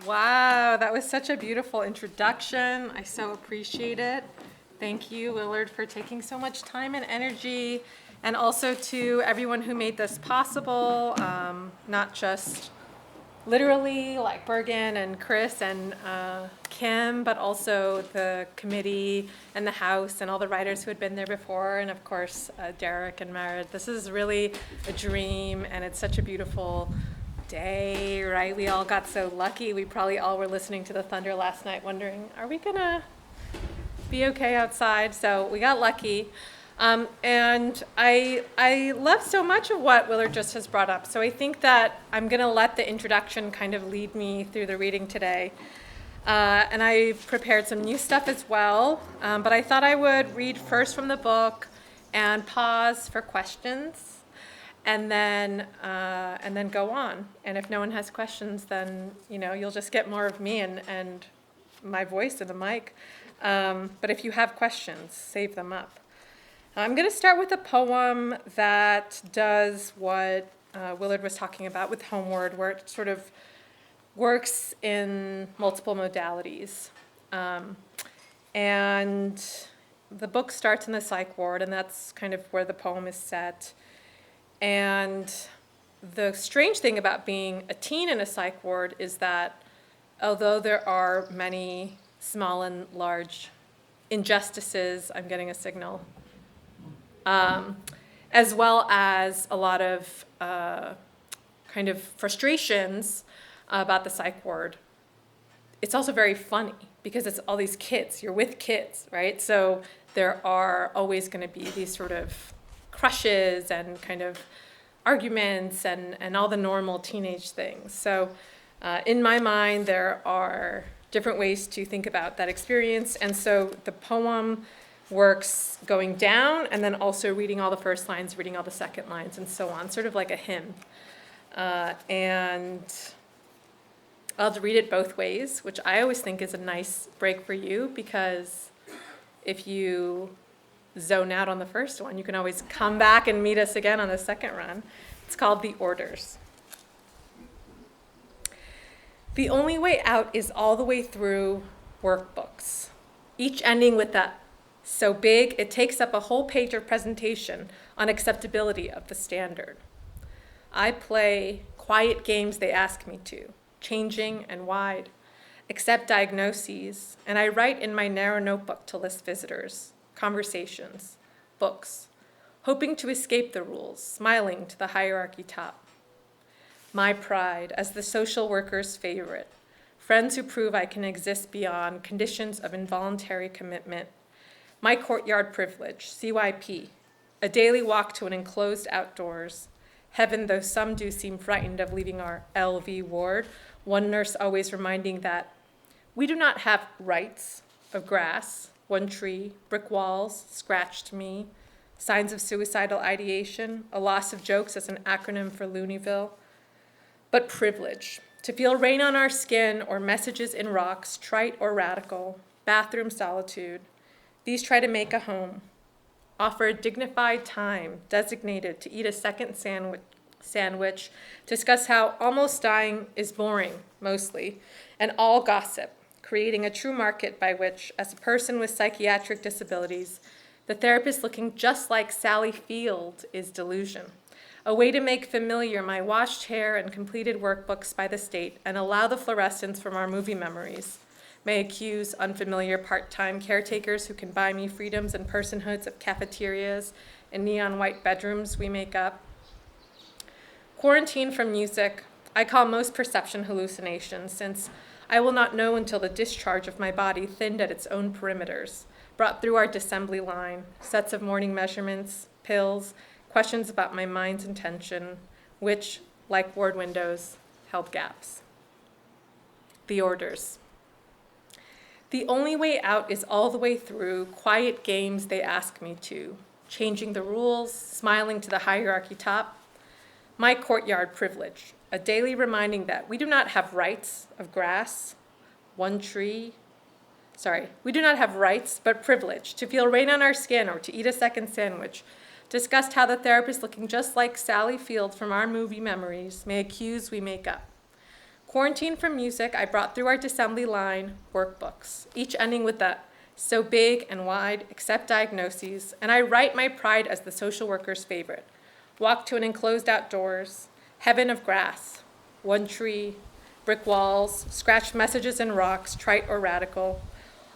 Wow, that was such a beautiful introduction. I so appreciate it. Thank you, Willard, for taking so much time and energy, and also to everyone who made this possible, not just literally like Bergen and Chris and Kim, but also the committee and the House and all the writers who had been there before, and of course, Derek and Meredith. This is really a dream, and it's such a beautiful day, right? We all got so lucky. We probably all were listening to the thunder last night wondering, are we gonna be okay outside? So we got lucky. And I love so much of what Willard just has brought up. So I think that I'm gonna let the introduction kind of lead me through the reading today. And I prepared some new stuff as well, but I thought I would read first from the book and pause for questions, and then go on. And if no one has questions, then you'll just get more of me and my voice and the mic. But if you have questions, save them up. I'm going to start with a poem that does what Willard was talking about with Homeward, where it sort of works in multiple modalities. And the book starts in the psych ward, and that's kind of where the poem is set. And the strange thing about being a teen in a psych ward is that although there are many small and large injustices, I'm getting a signal, as well as a lot of kind of frustrations about the psych ward, it's also very funny because it's all these kids. You're with kids, right? So there are always going to be these sort of crushes and kind of arguments and all the normal teenage things. So in my mind, there are different ways to think about that experience. And so the poem works going down and then also reading all the first lines, reading all the second lines, and so on, sort of like a hymn. And I'll read it both ways, which I always think is a nice break for you, because if you zone out on the first one, you can always come back and meet us again on the second run. It's called The Orders. The only way out is all the way through workbooks, each ending with that so big it takes up a whole page of presentation on acceptability of the standard. I play quiet games they ask me to, changing and wide, accept diagnoses, and I write in my narrow notebook to list visitors, conversations, books, hoping to escape the rules, smiling to the hierarchy top. My pride as the social worker's favorite, friends who prove I can exist beyond conditions of involuntary commitment. My courtyard privilege, CYP, a daily walk to an enclosed outdoors. Heaven, though some do seem frightened of leaving our LV ward, one nurse always reminding that we do not have rights of grass, one tree, brick walls, scratched me, signs of suicidal ideation, a loss of jokes as an acronym for Looneyville, but privilege, to feel rain on our skin or messages in rocks, trite or radical, bathroom solitude. These try to make a home, offer a dignified time designated to eat a second sandwich, discuss how almost dying is boring, mostly, and all gossip, creating a true market by which, as a person with psychiatric disabilities, the therapist looking just like Sally Field is delusion. A way to make familiar my washed hair and completed workbooks by the state and allow the fluorescence from our movie memories. May accuse unfamiliar part-time caretakers who can buy me freedoms and personhoods of cafeterias and neon white bedrooms we make up. Quarantine from music, I call most perception hallucinations, since I will not know until the discharge of my body thinned at its own perimeters, brought through our dissembly line, sets of morning measurements, pills, questions about my mind's intention, which, like ward windows, held gaps. The Orders. The only way out is all the way through quiet games they ask me to, changing the rules, smiling to the hierarchy top. My courtyard privilege, a daily reminding that we do not have rights of grass, one tree. We do not have rights, but privilege to feel rain on our skin or to eat a second sandwich. Discussed how the therapist looking just like Sally Field from our movie memories may accuse we make up. Quarantined from music, I brought through our assembly line workbooks, each ending with the so big and wide, accept diagnoses, and I write my pride as the social worker's favorite. Walk to an enclosed outdoors, heaven of grass, one tree, brick walls, scratched messages in rocks, trite or radical.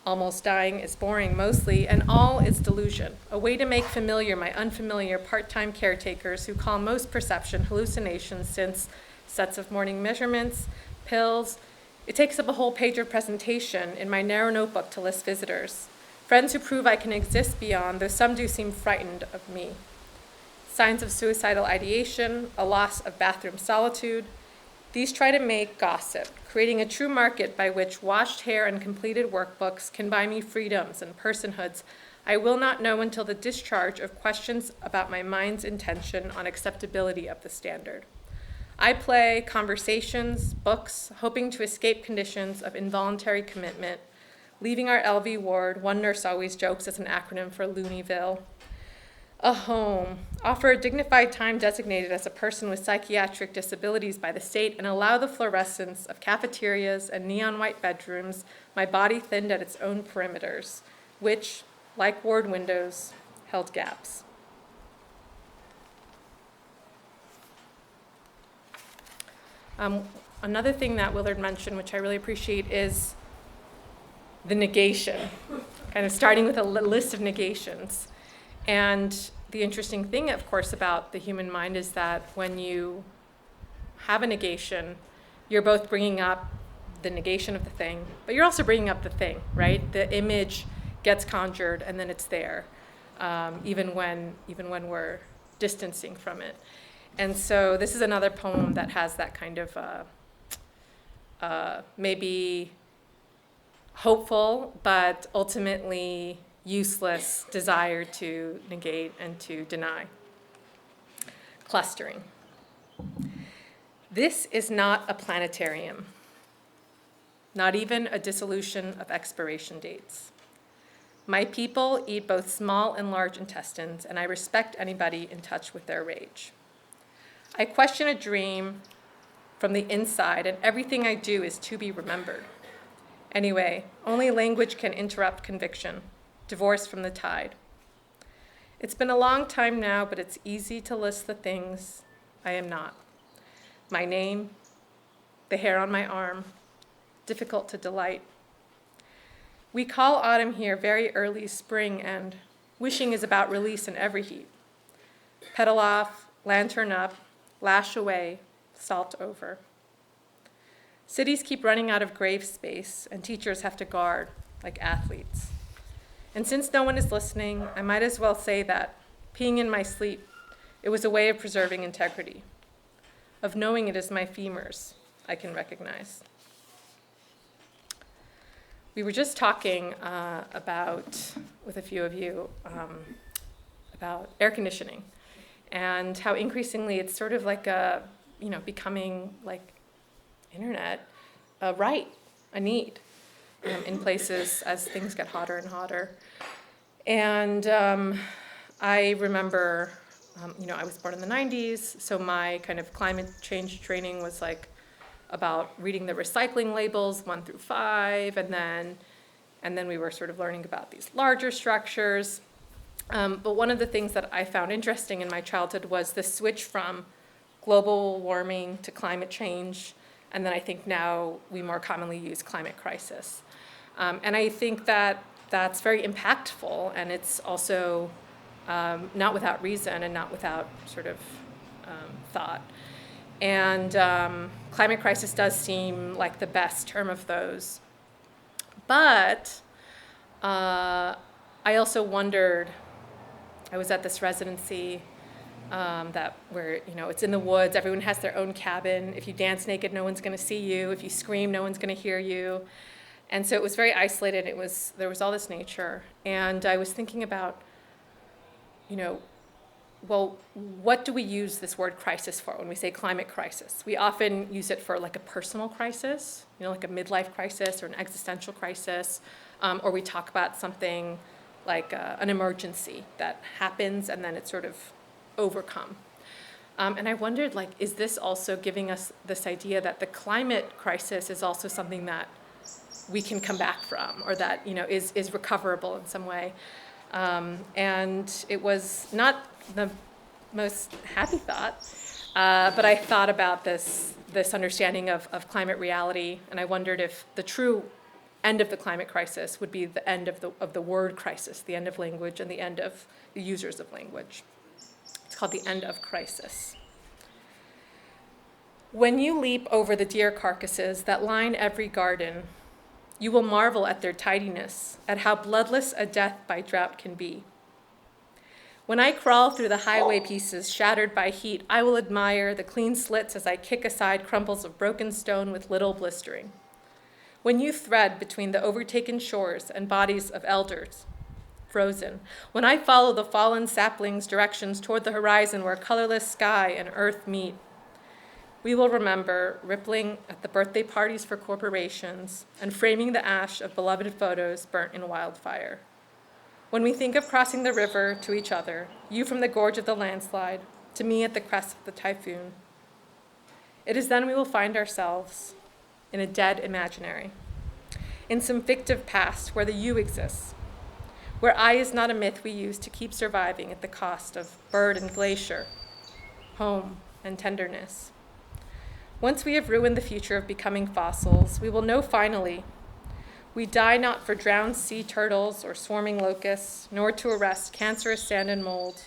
Almost dying is boring mostly, and all is delusion, a way to make familiar my unfamiliar part-time caretakers who call most perception hallucinations since sets of morning measurements, pills. It takes up a whole page of presentation in my narrow notebook to list visitors. Friends who prove I can exist beyond, though some do seem frightened of me. Signs of suicidal ideation, a loss of bathroom solitude. These try to make gossip, creating a true market by which washed hair and completed workbooks can buy me freedoms and personhoods I will not know until the discharge of questions about my mind's intention on acceptability of the standard. I play conversations, books, hoping to escape conditions of involuntary commitment, leaving our LV ward, one nurse always jokes as an acronym for Looneyville. A home, offer a dignified time designated as a person with psychiatric disabilities by the state, and allow the fluorescence of cafeterias and neon white bedrooms, my body thinned at its own perimeters, which, like ward windows, held gaps. Another thing that Willard mentioned, which I really appreciate, is the negation, kind of starting with a list of negations. And the interesting thing, of course, about the human mind is that when you have a negation, you're both bringing up the negation of the thing, but you're also bringing up the thing, right? The image gets conjured, and then it's there, even when we're distancing from it. And so this is another poem that has that kind of maybe hopeful, but ultimately useless desire to negate and to deny. Clustering. This is not a planetarium, not even a dissolution of expiration dates. My people eat both small and large intestines, and I respect anybody in touch with their rage. I question a dream from the inside, and everything I do is to be remembered. Anyway, only language can interrupt conviction, divorce from the tide. It's been a long time now, but it's easy to list the things I am not. My name, the hair on my arm, difficult to delight. We call autumn here very early spring, and wishing is about release in every heat. Petal off, lantern up, lash away, salt over. Cities keep running out of grave space, and teachers have to guard like athletes. And since no one is listening, I might as well say that, peeing in my sleep, it was a way of preserving integrity, of knowing it is my femurs I can recognize. We were just talking with a few of you, about air conditioning and how increasingly it's sort of like becoming like internet, a right, a need in places as things get hotter and hotter. And I remember, I was born in the 90s, so my kind of climate change training was like about reading the recycling labels 1 through 5, and then we were sort of learning about these larger structures. But one of the things that I found interesting in my childhood was the switch from global warming to climate change, and then I think now we more commonly use climate crisis. And I think that that's very impactful, and it's also not without reason and not without sort of thought. And climate crisis does seem like the best term of those. But I also wondered, I was at this residency where it's in the woods, everyone has their own cabin. If you dance naked, no one's going to see you. If you scream, no one's going to hear you. And so it was very isolated. There was all this nature. And I was thinking about, well, what do we use this word crisis for when we say climate crisis? We often use it for like a personal crisis, like a midlife crisis or an existential crisis, or we talk about something like an emergency that happens and then it's sort of overcome. And I wondered, like, is this also giving us this idea that the climate crisis is also something that we can come back from, or that, is recoverable in some way? And it was not the most happy thought, but I thought about this understanding of climate reality, and I wondered if the true end of the climate crisis would be the end of the word crisis, the end of language, and the end of the users of language. It's called the end of crisis. When you leap over the deer carcasses that line every garden, you will marvel at their tidiness, at how bloodless a death by drought can be. When I crawl through the highway pieces shattered by heat, I will admire the clean slits as I kick aside crumbles of broken stone with little blistering. When you thread between the overtaken shores and bodies of elders, frozen, when I follow the fallen saplings' directions toward the horizon where colorless sky and earth meet, we will remember rippling at the birthday parties for corporations and framing the ash of beloved photos burnt in wildfire. When we think of crossing the river to each other, you from the gorge of the landslide, to me at the crest of the typhoon, it is then we will find ourselves in a dead imaginary, in some fictive past where the you exists, where I is not a myth we use to keep surviving at the cost of bird and glacier, home and tenderness. Once we have ruined the future of becoming fossils, we will know finally we die not for drowned sea turtles or swarming locusts, nor to arrest cancerous sand and mold,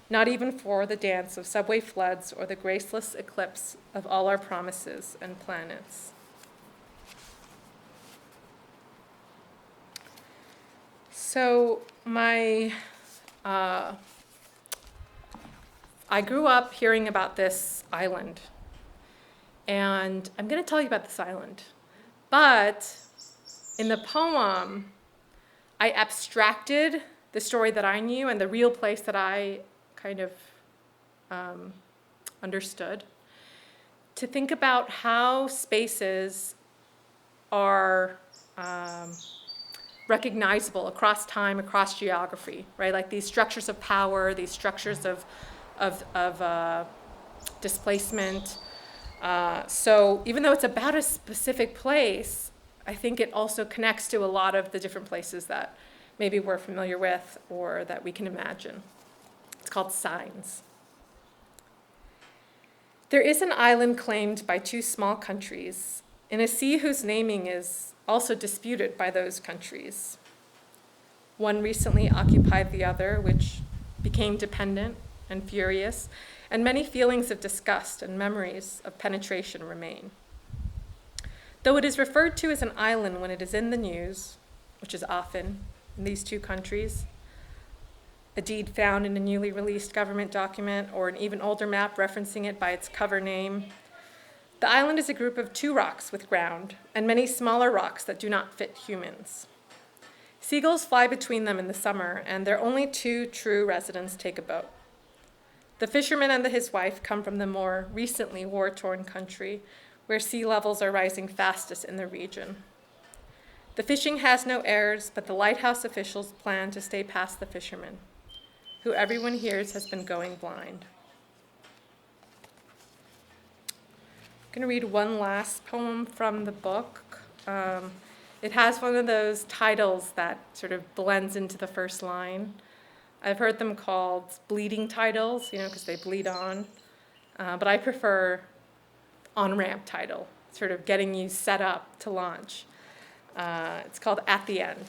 not even for the dance of subway floods or the graceless eclipse of all our promises and planets. So I grew up hearing about this island, and I'm going to tell you about this island. But in the poem, I abstracted the story that I knew and the real place that I kind of understood to think about how spaces are recognizable across time, across geography, right? Like these structures of power, these structures of displacement. So even though it's about a specific place, I think it also connects to a lot of the different places that maybe we're familiar with or that we can imagine. It's called signs. There is an island claimed by two small countries in a sea whose naming is also disputed by those countries. One recently occupied the other, which became dependent and furious, and many feelings of disgust and memories of penetration remain. Though it is referred to as an island when it is in the news, which is often in these two countries, a deed found in a newly released government document, or an even older map referencing it by its cover name, the island is a group of two rocks with ground and many smaller rocks that do not fit humans. Seagulls fly between them in the summer, and their only two true residents take a boat. The fisherman and his wife come from the more recently war-torn country where sea levels are rising fastest in the region. The fishing has no heirs, but the lighthouse officials plan to stay past the fisherman, who everyone hears has been going blind. I'm going to read one last poem from the book. It has one of those titles that sort of blends into the first line. I've heard them called bleeding titles, because they bleed on. But I prefer on-ramp title, sort of getting you set up to launch. It's called At the End.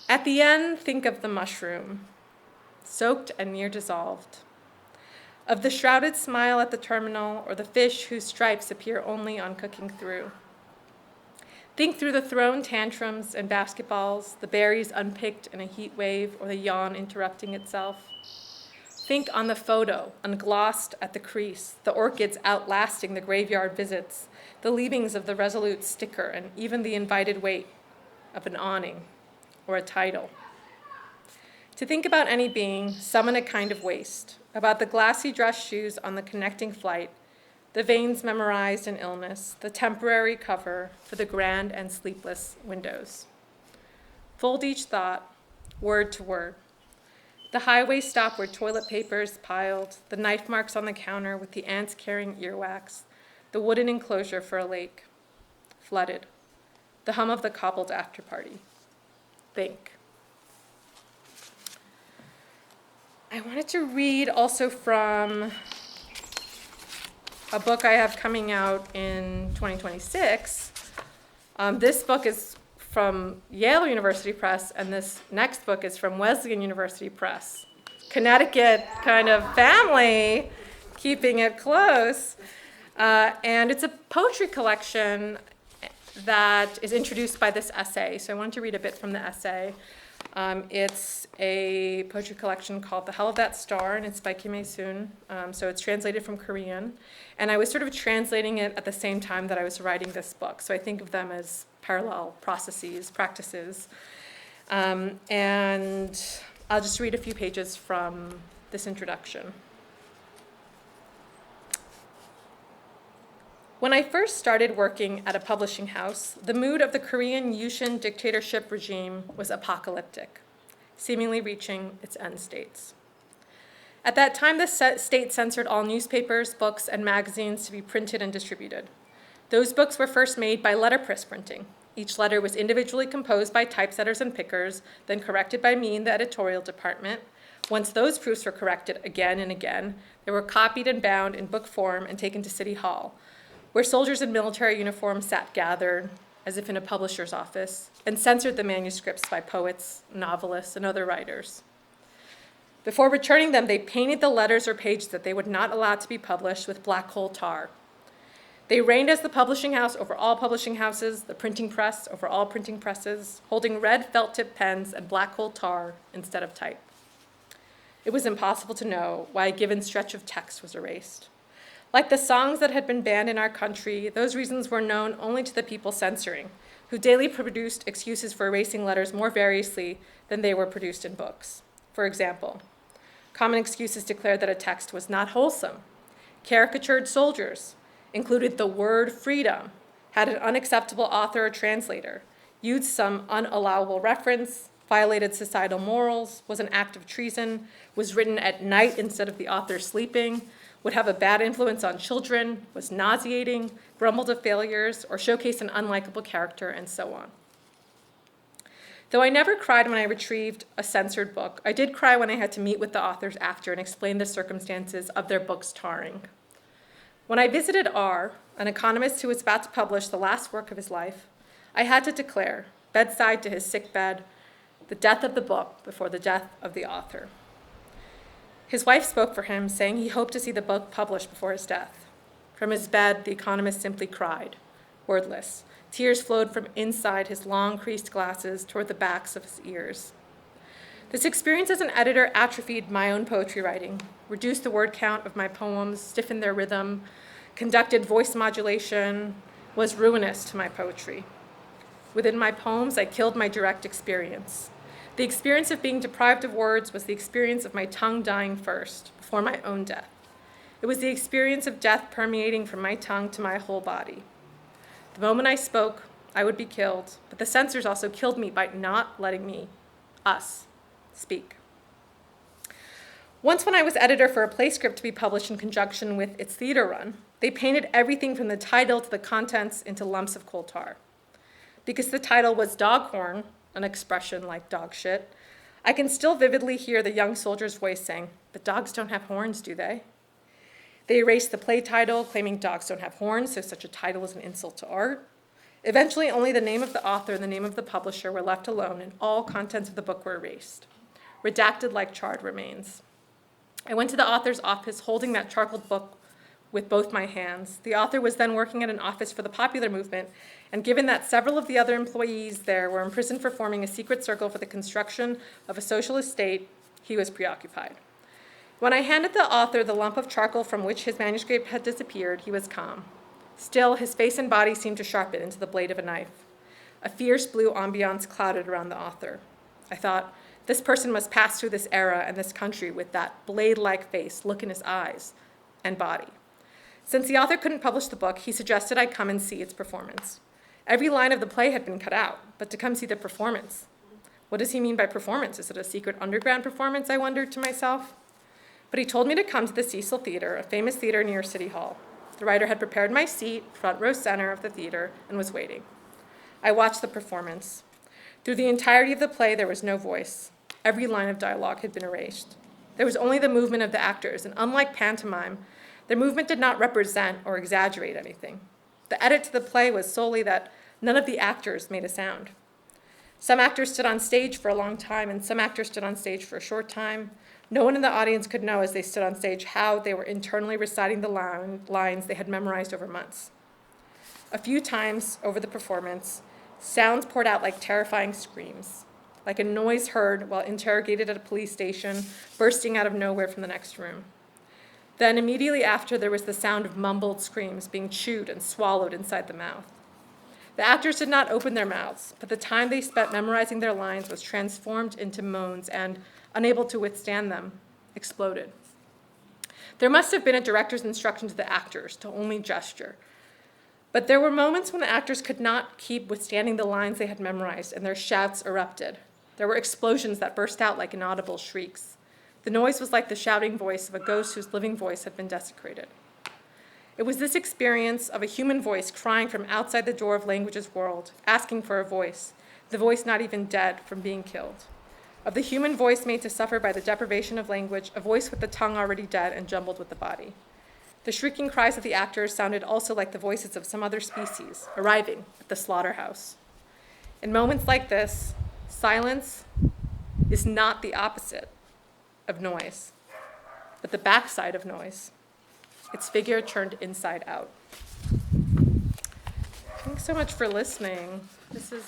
At the end, think of the mushroom, soaked and near dissolved, of the shrouded smile at the terminal, or the fish whose stripes appear only on cooking through. Think through the thrown tantrums and basketballs, the berries unpicked in a heat wave, or the yawn interrupting itself. Think on the photo, unglossed at the crease, the orchids outlasting the graveyard visits, the leavings of the resolute sticker, and even the invited weight of an awning or a title. To think about any being, summon a kind of waste, about the glassy dress shoes on the connecting flight, the veins memorized in illness, the temporary cover for the grand and sleepless windows. Fold each thought, word to word. The highway stop where toilet paper is piled, the knife marks on the counter with the ants carrying earwax, the wooden enclosure for a lake, flooded, the hum of the cobbled after party. Think. I wanted to read also from a book I have coming out in 2026. This book is from Yale University Press, and this next book is from Wesleyan University Press. Connecticut kind of family, keeping it close. And it's a poetry collection that is introduced by this essay. So I wanted to read a bit from the essay. It's a poetry collection called The Hell of That Star, and it's by Kim Hyesoon. So it's translated from Korean. And I was sort of translating it at the same time that I was writing this book. So I think of them as parallel processes, practices. And I'll just read a few pages from this introduction. When I first started working at a publishing house, the mood of the Korean Yushin dictatorship regime was apocalyptic, seemingly reaching its end states. At that time, the state censored all newspapers, books, and magazines to be printed and distributed. Those books were first made by letterpress printing. Each letter was individually composed by typesetters and pickers, then corrected by me in the editorial department. Once those proofs were corrected again and again, they were copied and bound in book form and taken to City Hall, where soldiers in military uniform sat gathered, as if in a publisher's office, and censored the manuscripts by poets, novelists, and other writers. Before returning them, they painted the letters or pages that they would not allow to be published with black coal tar. They reigned as the publishing house over all publishing houses, the printing press over all printing presses, holding red felt-tip pens and black coal tar instead of type. It was impossible to know why a given stretch of text was erased. Like the songs that had been banned in our country, those reasons were known only to the people censoring, who daily produced excuses for erasing letters more variously than they were produced in books. For example, common excuses declared that a text was not wholesome, caricatured soldiers, included the word freedom, had an unacceptable author or translator, used some unallowable reference, violated societal morals, was an act of treason, was written at night instead of the author sleeping, would have a bad influence on children, was nauseating, grumbled of failures, or showcased an unlikable character, and so on. Though I never cried when I retrieved a censored book, I did cry when I had to meet with the authors after and explain the circumstances of their book's tarring. When I visited R, an economist who was about to publish the last work of his life, I had to declare, bedside to his sick bed, the death of the book before the death of the author. His wife spoke for him, saying he hoped to see the book published before his death. From his bed, the economist simply cried, wordless. Tears flowed from inside his long, creased glasses toward the backs of his ears. This experience as an editor atrophied my own poetry writing, reduced the word count of my poems, stiffened their rhythm, conducted voice modulation, was ruinous to my poetry. Within my poems, I killed my direct experience. The experience of being deprived of words was the experience of my tongue dying first, before my own death. It was the experience of death permeating from my tongue to my whole body. The moment I spoke, I would be killed, but the censors also killed me by not letting us, speak. Once when I was editor for a play script to be published in conjunction with its theater run, they painted everything from the title to the contents into lumps of coal tar. Because the title was Doghorn, an expression like dog shit, I can still vividly hear the young soldier's voice saying, "But dogs don't have horns, do they?" They erased the play title, claiming dogs don't have horns, so such a title is an insult to art. Eventually, only the name of the author and the name of the publisher were left alone, and all contents of the book were erased, redacted like charred remains. I went to the author's office holding that charcoaled book with both my hands. The author was then working at an office for the popular movement, and given that several of the other employees there were imprisoned for forming a secret circle for the construction of a socialist state, he was preoccupied. When I handed the author the lump of charcoal from which his manuscript had disappeared, he was calm. Still, his face and body seemed to sharpen into the blade of a knife. A fierce blue ambiance clouded around the author. I thought, this person must pass through this era and this country with that blade-like face, look in his eyes, and body. Since the author couldn't publish the book, he suggested I come and see its performance. Every line of the play had been cut out, but to come see the performance. What does he mean by performance? Is it a secret underground performance, I wondered to myself? But he told me to come to the Cecil Theater, a famous theater near City Hall. The writer had prepared my seat, front row center of the theater, and was waiting. I watched the performance. Through the entirety of the play, there was no voice. Every line of dialogue had been erased. There was only the movement of the actors, and unlike pantomime, their movement did not represent or exaggerate anything. The edit to the play was solely that none of the actors made a sound. Some actors stood on stage for a long time, and some actors stood on stage for a short time. No one in the audience could know as they stood on stage how they were internally reciting the lines they had memorized over months. A few times over the performance, sounds poured out like terrifying screams, like a noise heard while interrogated at a police station, bursting out of nowhere from the next room. Then immediately after, there was the sound of mumbled screams being chewed and swallowed inside the mouth. The actors did not open their mouths, but the time they spent memorizing their lines was transformed into moans and, unable to withstand them, exploded. There must have been a director's instruction to the actors to only gesture. But there were moments when the actors could not keep withstanding the lines they had memorized, and their shouts erupted. There were explosions that burst out like inaudible shrieks. The noise was like the shouting voice of a ghost whose living voice had been desecrated. It was this experience of a human voice crying from outside the door of language's world, asking for a voice, the voice not even dead from being killed. Of the human voice made to suffer by the deprivation of language, a voice with the tongue already dead and jumbled with the body. The shrieking cries of the actors sounded also like the voices of some other species arriving at the slaughterhouse. In moments like this, silence is not the opposite of noise, but the backside of noise. Its figure turned inside out. Thanks so much for listening. This is